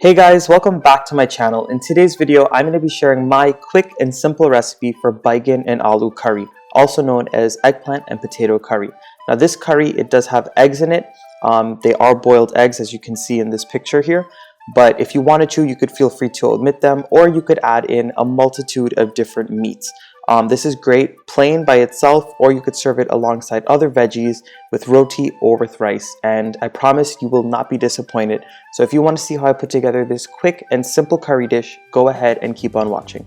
Hey guys, welcome back to my channel. In today's video, I'm going to be sharing my quick and simple recipe for Baigan and Aloo curry, also known as eggplant and potato curry. Now this curry, it does have eggs in it. They are boiled eggs, as you can see in this picture here. But if you wanted to, you could feel free to omit them, or you could add in a multitude of different meats. This is great plain by itself, or you could serve it alongside other veggies with roti or with rice, and I promise you will not be disappointed. So if you want to see how I put together this quick and simple curry dish, go ahead and keep on watching.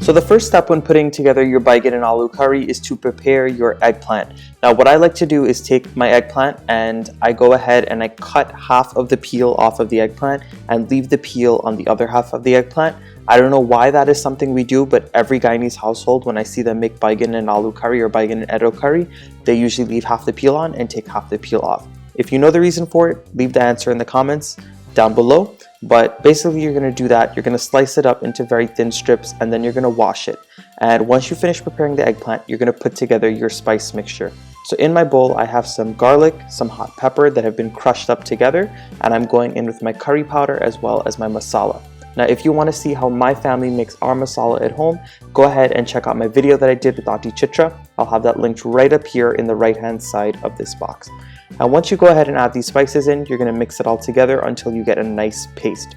So the first step when putting together your Baigan and Aloo curry is to prepare your eggplant. Now what I like to do is take my eggplant and I go ahead and I cut half of the peel off of the eggplant and leave the peel on the other half of the eggplant. I don't know why that is something we do, but every Guyanese household, when I see them make Baigan and Aloo curry or Baigan and Aloo curry, they usually leave half the peel on and take half the peel off. If you know the reason for it, leave the answer in the comments down below. But basically you're going to do that. You're going to slice it up into very thin strips and then you're going to wash it. And once you finish preparing the eggplant, you're going to put together your spice mixture. So in my bowl, I have some garlic, some hot pepper that have been crushed up together, and I'm going in with my curry powder as well as my masala. Now, if you want to see how my family makes our masala at home, go ahead and check out my video that I did with Auntie Chitra. I'll have that linked right up here in the right-hand side of this box. And once you go ahead and add these spices in, you're going to mix it all together until you get a nice paste.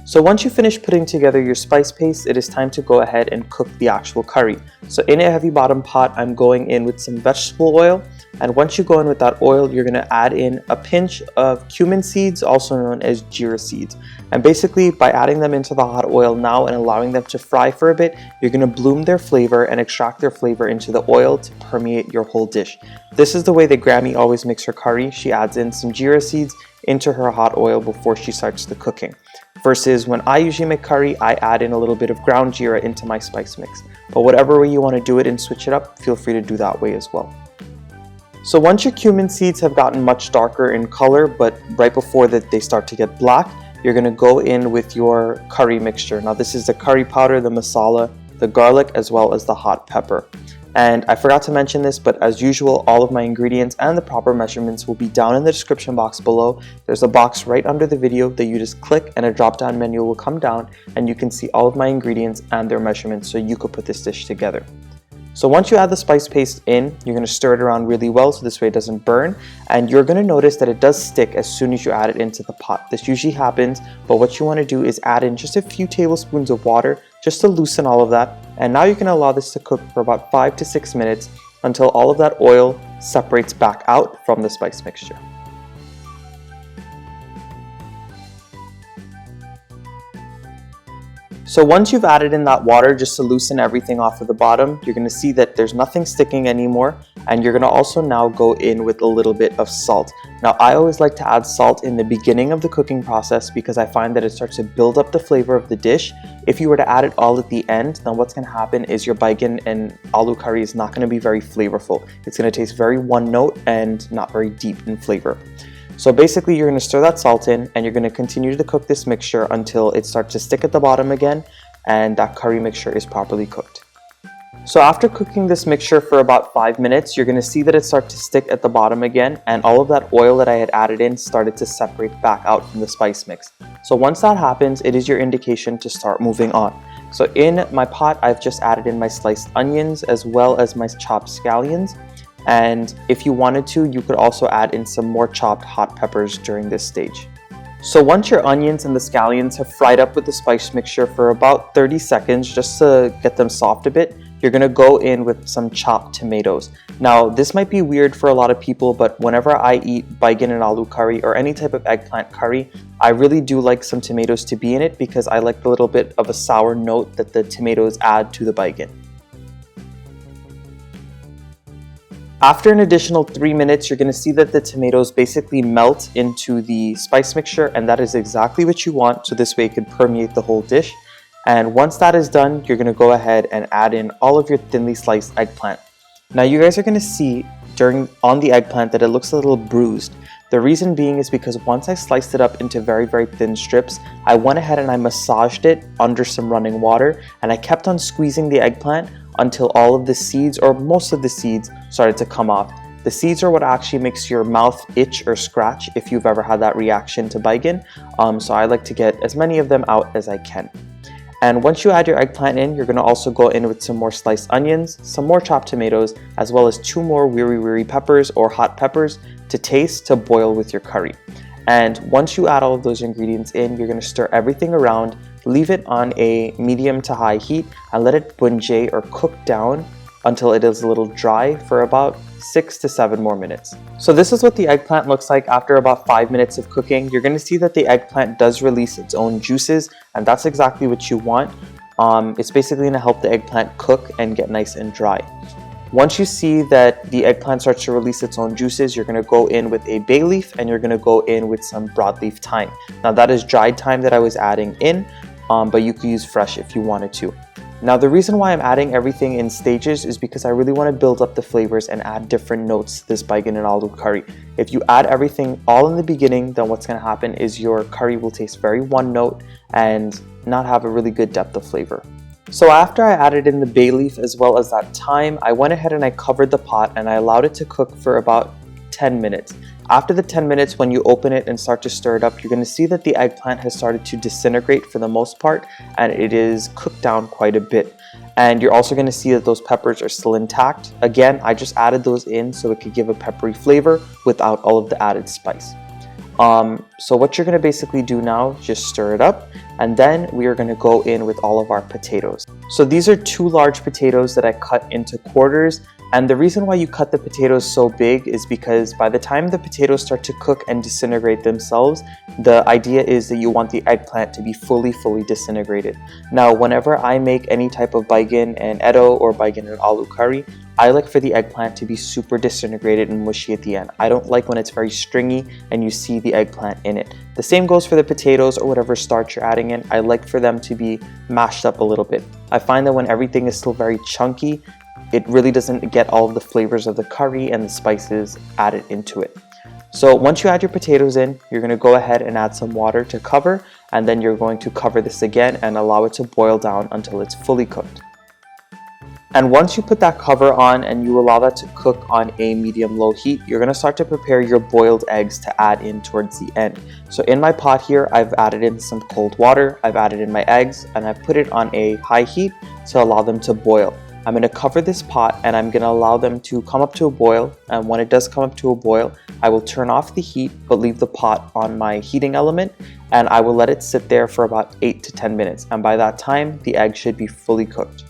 So once you finish putting together your spice paste, it is time to go ahead and cook the actual curry. So in a heavy bottom pot, I'm going in with some vegetable oil. And once you go in with that oil, you're going to add in a pinch of cumin seeds, also known as jeera seeds. And basically, by adding them into the hot oil now and allowing them to fry for a bit, you're going to bloom their flavor and extract their flavor into the oil to permeate your whole dish. This is the way that Grammy always makes her curry. She adds in some jeera seeds into her hot oil before she starts the cooking. Versus when I usually make curry, I add in a little bit of ground jeera into my spice mix. But whatever way you want to do it and switch it up, feel free to do that way as well. So once your cumin seeds have gotten much darker in color, but right before that they start to get black, you're going to go in with your curry mixture. Now this is the curry powder, the masala, the garlic, as well as the hot pepper. And I forgot to mention this, but as usual, all of my ingredients and the proper measurements will be down in the description box below. There's a box right under the video that you just click and a drop-down menu will come down and you can see all of my ingredients and their measurements so you could put this dish together. So once you add the spice paste in, you're going to stir it around really well so this way it doesn't burn, and you're going to notice that it does stick as soon as you add it into the pot. This usually happens, but what you want to do is add in just a few tablespoons of water just to loosen all of that, and now you can allow this to cook for about 5 to 6 minutes until all of that oil separates back out from the spice mixture. So once you've added in that water just to loosen everything off of the bottom, you're going to see that there's nothing sticking anymore, and you're going to also now go in with a little bit of salt. Now I always like to add salt in the beginning of the cooking process because I find that it starts to build up the flavor of the dish. If you were to add it all at the end, then what's going to happen is your Baigan and Aloo curry is not going to be very flavorful. It's going to taste very one note and not very deep in flavor. So basically you're going to stir that salt in and you're going to continue to cook this mixture until it starts to stick at the bottom again and that curry mixture is properly cooked. So after cooking this mixture for about 5 minutes, you're going to see that it starts to stick at the bottom again and all of that oil that I had added in started to separate back out from the spice mix. So once that happens, it is your indication to start moving on. So in my pot, I've just added in my sliced onions as well as my chopped scallions. And if you wanted to, you could also add in some more chopped hot peppers during this stage. So once your onions and the scallions have fried up with the spice mixture for about 30 seconds, just to get them soft a bit, you're going to go in with some chopped tomatoes. Now this might be weird for a lot of people, but whenever I eat Baigan and Aloo curry or any type of eggplant curry, I really do like some tomatoes to be in it because I like the little bit of a sour note that the tomatoes add to the Baigan. After an additional 3 minutes, you're going to see that the tomatoes basically melt into the spice mixture, and that is exactly what you want, so this way it can permeate the whole dish. And once that is done, you're going to go ahead and add in all of your thinly sliced eggplant. Now you guys are going to see on the eggplant that it looks a little bruised. The reason being is because once I sliced it up into very, very thin strips, I went ahead and I massaged it under some running water, and I kept on squeezing the eggplant until all of the seeds, or most of the seeds, started to come off. The seeds are what actually makes your mouth itch or scratch if you've ever had that reaction to baigan. So I like to get as many of them out as I can. And once you add your eggplant in, you're going to also go in with some more sliced onions, some more chopped tomatoes, as well as 2 more wiri peppers or hot peppers to taste to boil with your curry. And once you add all of those ingredients in, you're going to stir everything around, leave it on a medium to high heat, and let it bunjay or cook down until it is a little dry for about 6 to 7 more minutes. So this is what the eggplant looks like after about 5 minutes of cooking. You're going to see that the eggplant does release its own juices, and that's exactly what you want. It's basically going to help the eggplant cook and get nice and dry. Once you see that the eggplant starts to release its own juices, you're going to go in with a bay leaf, and you're going to go in with some broadleaf thyme. Now that is dried thyme that I was adding in, but you could use fresh if you wanted to. Now the reason why I'm adding everything in stages is because I really want to build up the flavors and add different notes to this baigan and aloo curry. If you add everything all in the beginning, then what's going to happen is your curry will taste very one note and not have a really good depth of flavor. So after I added in the bay leaf as well as that thyme, I went ahead and I covered the pot and I allowed it to cook for about 10 minutes. After the 10 minutes, when you open it and start to stir it up, you're going to see that the eggplant has started to disintegrate for the most part, and it is cooked down quite a bit. And you're also going to see that those peppers are still intact. Again, I just added those in so it could give a peppery flavor without all of the added spice. So what you're going to basically do now is just stir it up, and then we are going to go in with all of our potatoes. So these are 2 large potatoes that I cut into quarters. And the reason why you cut the potatoes so big is because by the time the potatoes start to cook and disintegrate themselves, the idea is that you want the eggplant to be fully disintegrated. Now, whenever I make any type of baigan and edo or baigan and aloo curry, I like for the eggplant to be super disintegrated and mushy at the end. I don't like when it's very stringy and you see the eggplant in it. The same goes for the potatoes or whatever starch you're adding in. I like for them to be mashed up a little bit. I find that when everything is still very chunky, it really doesn't get all of the flavors of the curry and the spices added into it. So once you add your potatoes in, you're going to go ahead and add some water to cover, and then you're going to cover this again and allow it to boil down until it's fully cooked. And once you put that cover on and you allow that to cook on a medium-low heat, you're going to start to prepare your boiled eggs to add in towards the end. So in my pot here, I've added in some cold water, I've added in my eggs, and I've put it on a high heat to allow them to boil. I'm going to cover this pot and I'm going to allow them to come up to a boil, and when it does come up to a boil, I will turn off the heat but leave the pot on my heating element, and I will let it sit there for about 8 to 10 minutes, and by that time the egg should be fully cooked.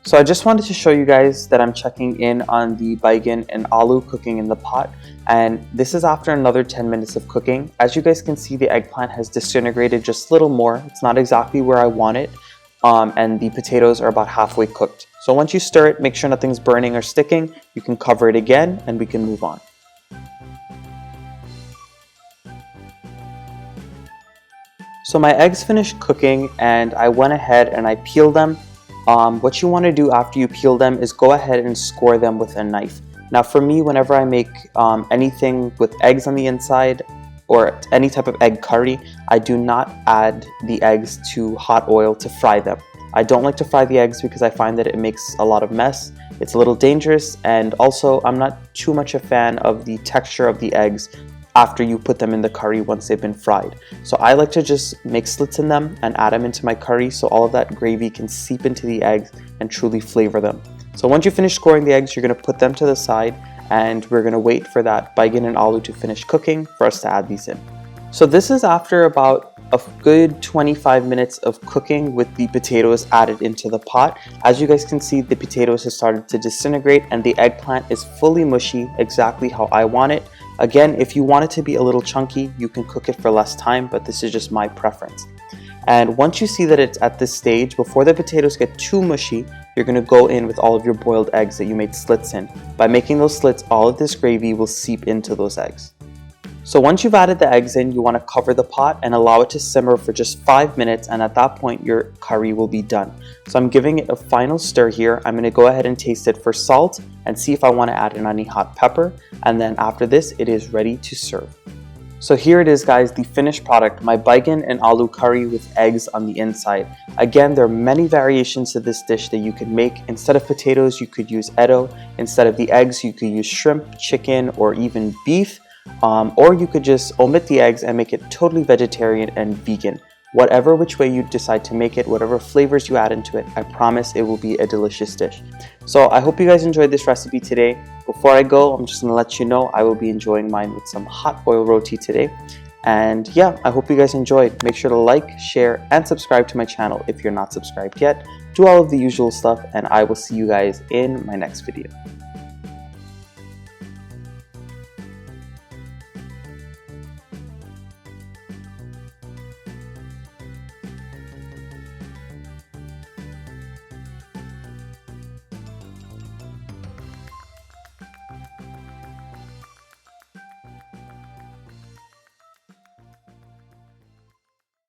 So I just wanted to show you guys that I'm checking in on the baigan and aloo cooking in the pot, and this is after another 10 minutes of cooking. As you guys can see, the eggplant has disintegrated just a little more. It's not exactly where I want it, and the potatoes are about halfway cooked. So once you stir it, make sure nothing's burning or sticking. You can cover it again and we can move on. So my eggs finished cooking and I went ahead and I peeled them. What you want to do after you peel them is go ahead and score them with a knife. Now for me, whenever I make anything with eggs on the inside or any type of egg curry, I do not add the eggs to hot oil to fry them. I don't like to fry the eggs because I find that it makes a lot of mess. It's a little dangerous, and also I'm not too much a fan of the texture of the eggs after you put them in the curry once they've been fried. So I like to just make slits in them and add them into my curry so all of that gravy can seep into the eggs and truly flavor them. So once you finish scoring the eggs, you're going to put them to the side, and we're going to wait for that baigan and aloo to finish cooking for us to add these in. So this is after about a good 25 minutes of cooking with the potatoes added into the pot. As you guys can see, the potatoes have started to disintegrate and the eggplant is fully mushy, exactly how I want it. Again, if you want it to be a little chunky, you can cook it for less time, but this is just my preference. And once you see that it's at this stage, before the potatoes get too mushy, you're going to go in with all of your boiled eggs that you made slits in. By making those slits, all of this gravy will seep into those eggs. So once you've added the eggs in, you want to cover the pot and allow it to simmer for just 5 minutes, and at that point your curry will be done. So I'm giving it a final stir here. I'm going to go ahead and taste it for salt and see if I want to add in any hot pepper, and then after this it is ready to serve. So here it is, guys, the finished product, my Baigan and Aloo curry with eggs on the inside. Again, there are many variations to this dish that you can make. Instead of potatoes, you could use edo. Instead of the eggs, you could use shrimp, chicken, or even beef. Or you could just omit the eggs and make it totally vegetarian and vegan. Whatever which way you decide to make it, whatever flavors you add into it, I promise it will be a delicious dish. So I hope you guys enjoyed this recipe today. Before I go, I'm just going to let you know I will be enjoying mine with some hot oil roti today. And yeah, I hope you guys enjoyed. Make sure to like, share, and subscribe to my channel if you're not subscribed yet. Do all of the usual stuff, and I will see you guys in my next video.